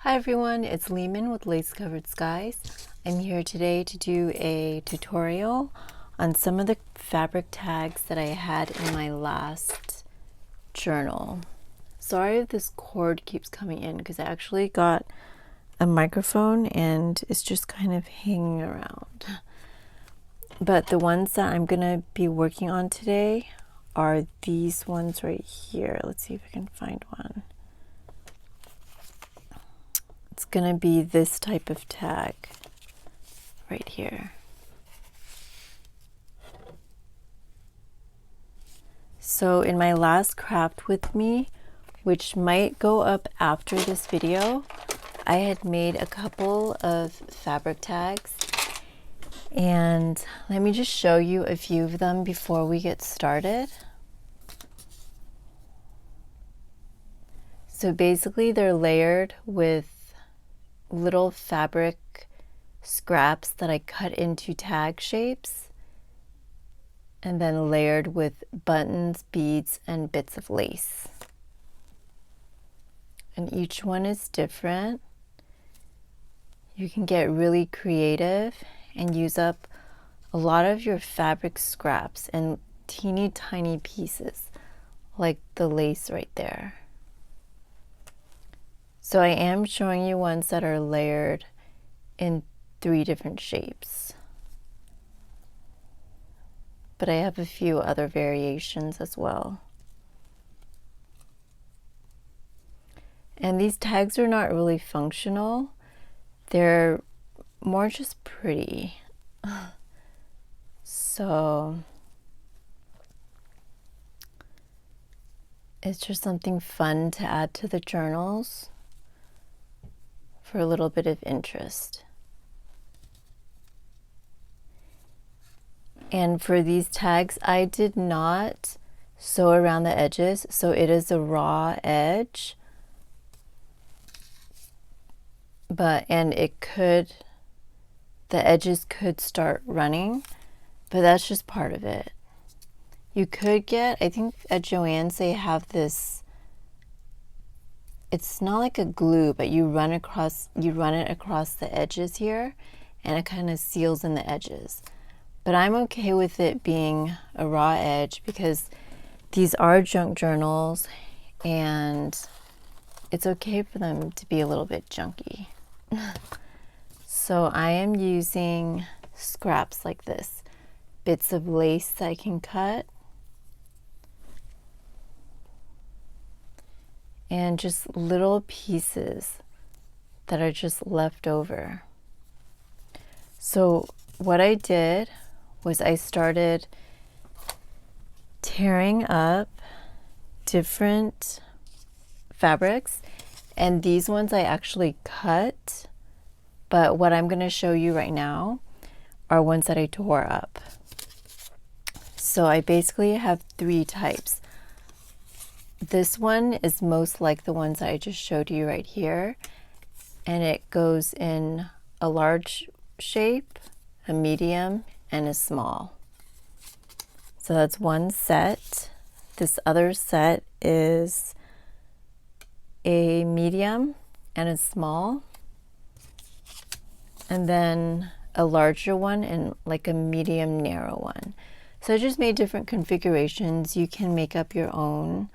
Hi everyone, it's Lehman with Lace Covered Skies. I'm here today to do a tutorial on some of the fabric tags that I had in my last journal. Sorry if this cord keeps coming in because I actually got a microphone and it's just kind of hanging around. But the ones that I'm going to be working on today are these ones right here. Let's see if I can find one. It's going to be this type of tag right here. So in my last craft with me, which might go up after this video, I had made a couple of fabric tags, and let me just show you a few of them before we get started. So basically they're layered with little fabric scraps that I cut into tag shapes and then layered with buttons, beads, and bits of lace. And each one is different. You can get really creative and use up a lot of your fabric scraps in teeny tiny pieces like the lace right there. So I am showing you ones that are layered in 3 different shapes. But I have a few other variations as well. And these tags are not really functional. They're more just pretty. So it's just something fun to add to the journals for a little bit of interest. And for these tags, I did not sew around the edges, so it is a raw edge. And the edges could start running, but that's just part of it. You could get, I think at Joann's they have this, it's not like a glue, but you run it across the edges here, and it kind of seals in the edges. But I'm okay with it being a raw edge because these are junk journals and it's okay for them to be a little bit junky. So I am using scraps like this, bits of lace that I can cut, and just little pieces that are just left over. So what I did was I started tearing up different fabrics, and these ones I actually cut, but what I'm going to show you right now are ones that I tore up. So I basically have 3 types. This one is most like the ones I just showed you right here, and it goes in a large shape, a medium, and a small. So that's one set. This other set is a medium and a small, and then a larger one and like a medium narrow one. So I just made different configurations. You can make up your own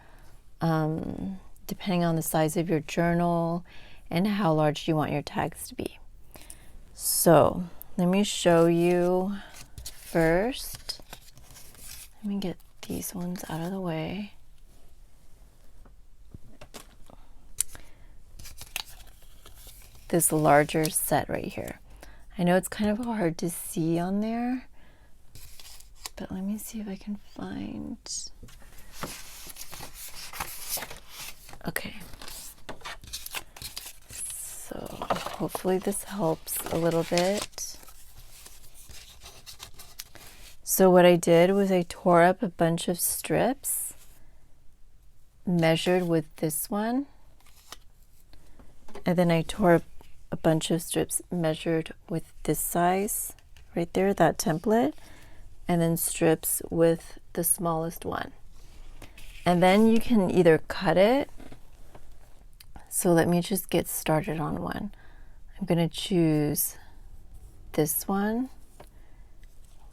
depending on the size of your journal and how large you want your tags to be. So let me show you first. Let me get these ones out of the way. This larger set right here. I know it's kind of hard to see on there, but let me see if I can find. Okay. So hopefully this helps a little bit. So what I did was I tore up a bunch of strips, measured with this one, and then I tore up a bunch of strips measured with this size right there, that template, and then strips with the smallest one. And then you can either cut it So let me just get started on one. I'm going to choose this one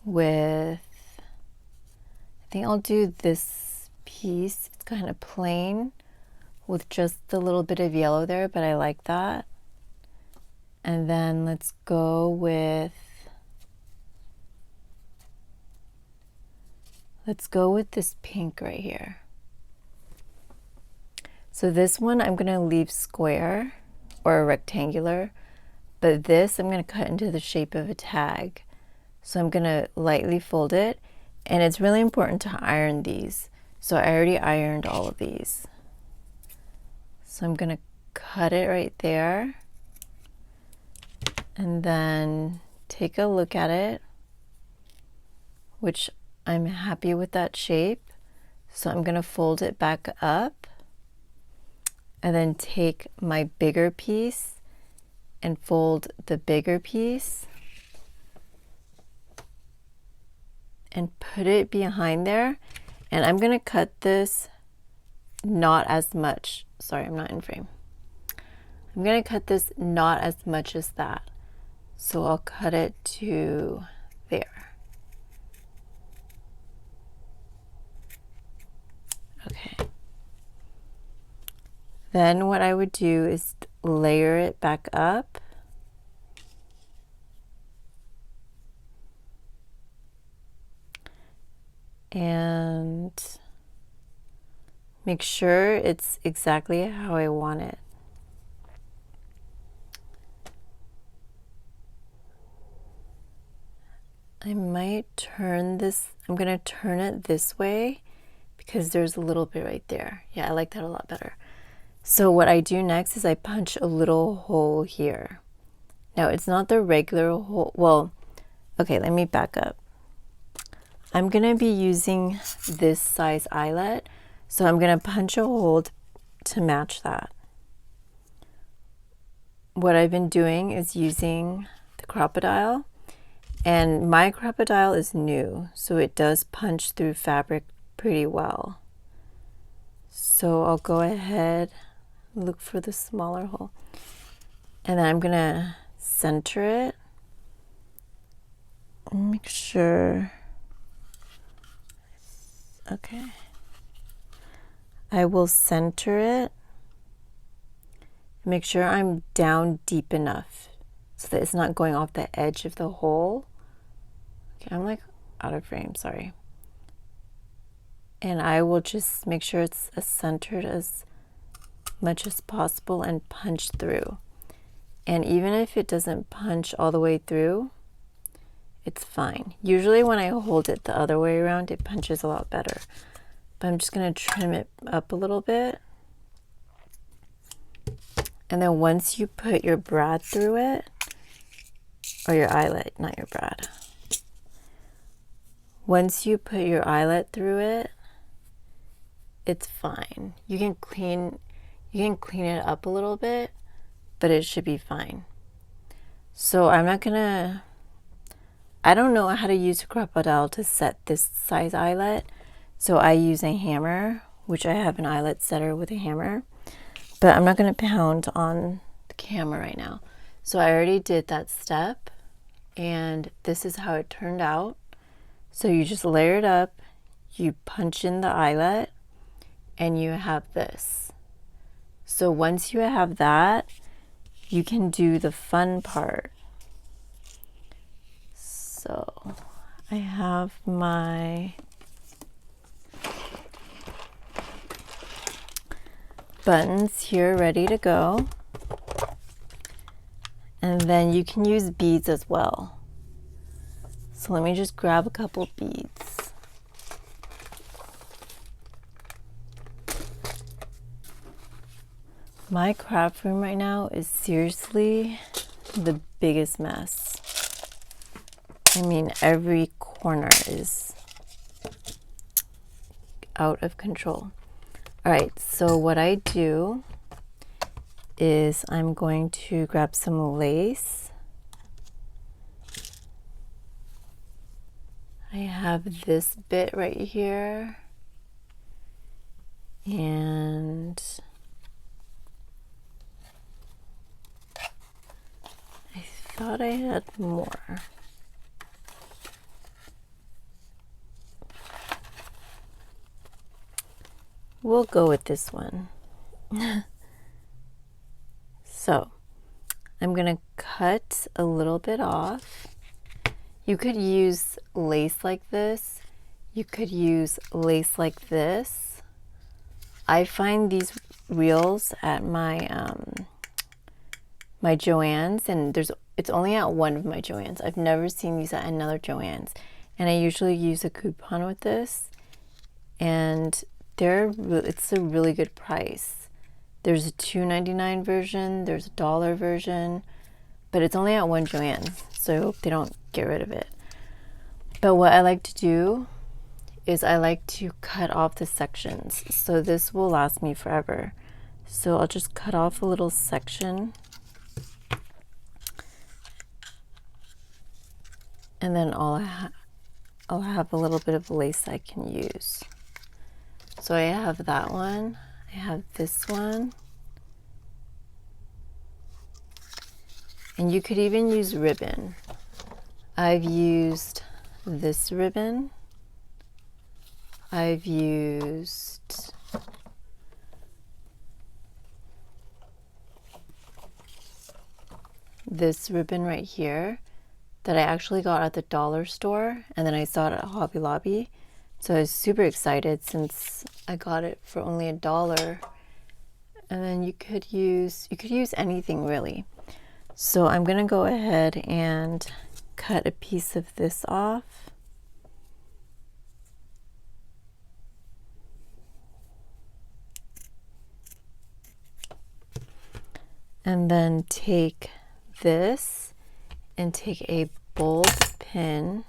with, I think I'll do this piece. It's kind of plain with just a little bit of yellow there, but I like that. And then let's go with this pink right here. So this one I'm going to leave square or rectangular, but this I'm going to cut into the shape of a tag. So I'm going to lightly fold it, and it's really important to iron these. So I already ironed all of these. So I'm going to cut it right there, and then take a look at it, which I'm happy with that shape. So I'm going to fold it back up, and then take my bigger piece and fold the bigger piece and put it behind there. And I'm going to cut this not as much. Sorry, I'm not in frame. I'm going to cut this not as much as that. So I'll cut it to there. Okay. Then what I would do is layer it back up. And make sure it's exactly how I want it. I might turn this, I'm going to turn it this way because there's a little bit right there. Yeah, I like that a lot better. So what I do next is I punch a little hole here. Now it's not the regular hole. Well, okay, let me back up. I'm going to be using this size eyelet. So I'm going to punch a hole to match that. What I've been doing is using the crocodile, and my crocodile is new, so it does punch through fabric pretty well. So I'll go ahead, look for the smaller hole, and then I'm going to center it. Make sure. Okay. I will center it. Make sure I'm down deep enough so that it's not going off the edge of the hole. Okay, I'm like out of frame, sorry. And I will just make sure it's as centered as much as possible and punch through. And even if it doesn't punch all the way through, it's fine. Usually when I hold it the other way around, it punches a lot better. But I'm just going to trim it up a little bit. And then once you put your brad through it, or your eyelet, not your brad. Once you put your eyelet through it, it's fine. You can clean it up a little bit, but it should be fine. So I'm not gonna, I don't know how to use a crocodile to set this size eyelet. So I use a hammer, which I have an eyelet setter with a hammer, but I'm not gonna pound on the camera right now. So I already did that step, and this is how it turned out. So you just layer it up, you punch in the eyelet, and you have this. So once you have that, you can do the fun part. So I have my buttons here ready to go. And then you can use beads as well. So let me just grab a couple beads. My craft room right now is seriously the biggest mess. I mean, every corner is out of control. All right, so what I do is I'm going to grab some lace. I have this bit right here, and thought I had more. We'll go with this one. So I'm going to cut a little bit off. You could use lace like this. You could use lace like this. I find these reels at my my Joann's, and it's only at one of my Joann's. I've never seen these at another Joann's, and I usually use a coupon with this, and it's a really good price. There's a $2.99 version, there's a $1 version, but it's only at one Joann's, so I hope they don't get rid of it. But what I like to do is I like to cut off the sections, so this will last me forever. So I'll just cut off a little section, and then I'll have a little bit of lace I can use. So I have that one, I have this one, and you could even use ribbon. I've used this ribbon, I've used this ribbon right here that I actually got at the dollar store, and then I saw it at Hobby Lobby. So I was super excited since I got it for only $1. And then you could use anything really. So I'm gonna go ahead and cut a piece of this off. And then take this and take a bold pin,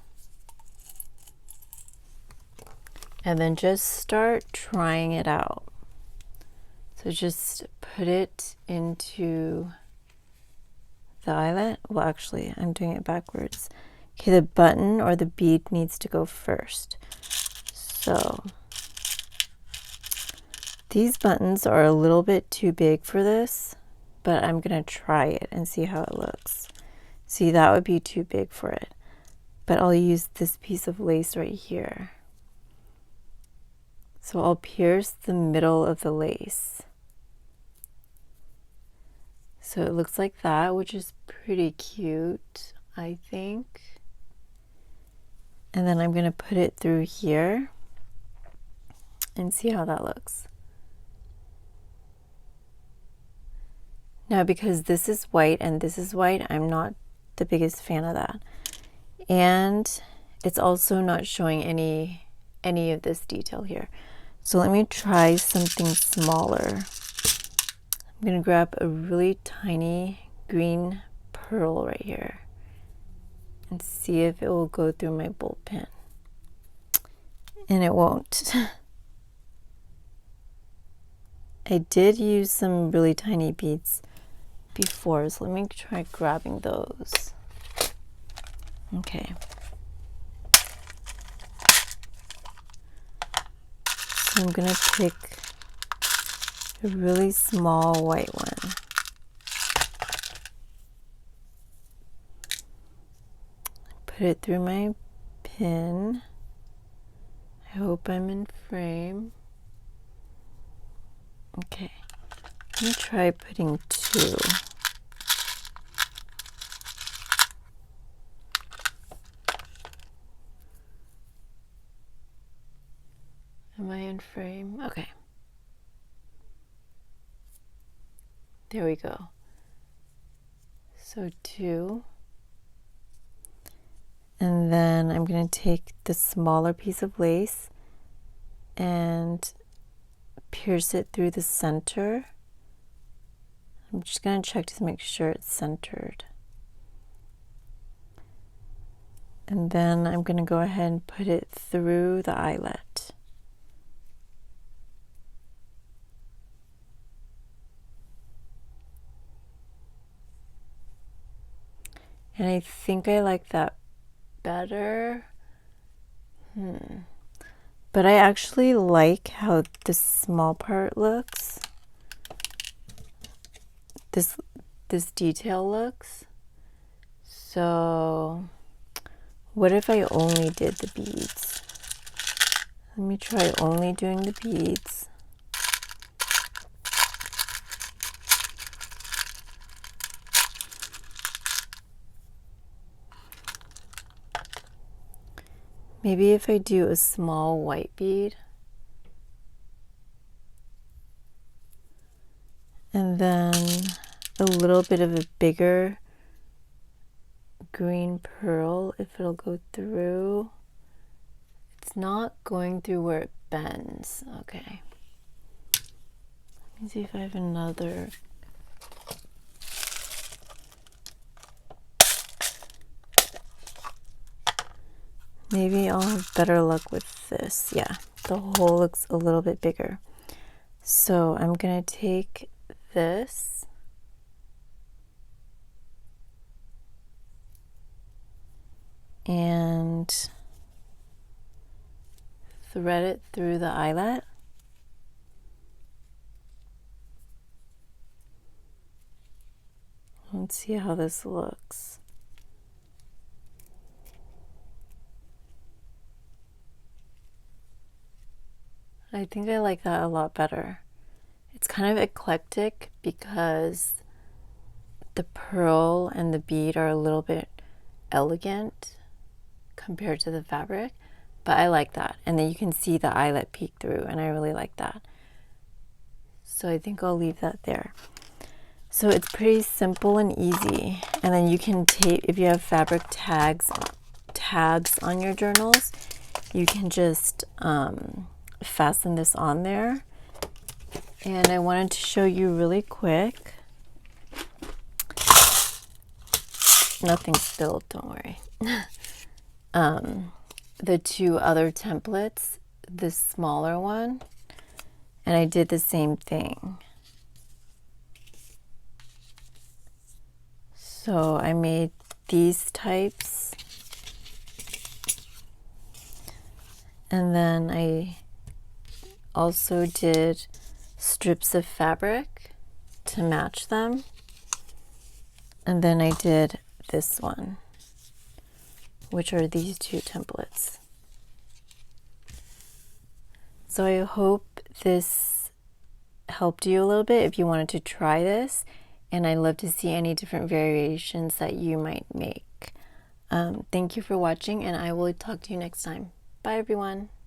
and then just start trying it out. So just put it into the eyelet. Well, actually, I'm doing it backwards. Okay, the button or the bead needs to go first. So these buttons are a little bit too big for this, but I'm gonna try it and see how it looks. See, that would be too big for it, but I'll use this piece of lace right here. So I'll pierce the middle of the lace. So it looks like that, which is pretty cute, I think. And then I'm gonna put it through here and see how that looks. Now, because this is white and this is white, I'm not the biggest fan of that. And it's also not showing any of this detail here. So let me try something smaller. I'm gonna grab a really tiny green pearl right here and see if it will go through my bolt pin. And it won't. I did use some really tiny beads before, so let me try grabbing those. Okay. So I'm gonna pick a really small white one. Put it through my pin. I hope I'm in frame. Okay, let me try putting two. Am I in frame? Okay. There we go. So two. And then I'm going to take the smaller piece of lace and pierce it through the center. I'm just going to check to make sure it's centered. And then I'm going to go ahead and put it through the eyelet. And I think I like that better. But I actually like how this small part looks. This detail looks. So what if I only did the beads? Let me try only doing the beads. Maybe if I do a small white bead and then a little bit of a bigger green pearl, if it'll go through. It's not going through where it bends. Okay. Let me see if I have another. Maybe I'll have better luck with this. Yeah, the hole looks a little bit bigger. So I'm gonna take this and thread it through the eyelet. Let's see how this looks. I think I like that a lot better. It's kind of eclectic because the pearl and the bead are a little bit elegant compared to the fabric, but I like that. And then you can see the eyelet peek through, and I really like that. So I think I'll leave that there. So it's pretty simple and easy. And then you can tape, if you have fabric tags on your journals, you can just fasten this on there. And I wanted to show you really quick. Nothing spilled, don't worry. The two other templates, this smaller one, and I did the same thing. So I made these types, and then I also did strips of fabric to match them, and then I did this one, which are these two templates. So I hope this helped you a little bit if you wanted to try this, and I'd love to see any different variations that you might make. Thank you for watching, and I will talk to you next time. Bye everyone.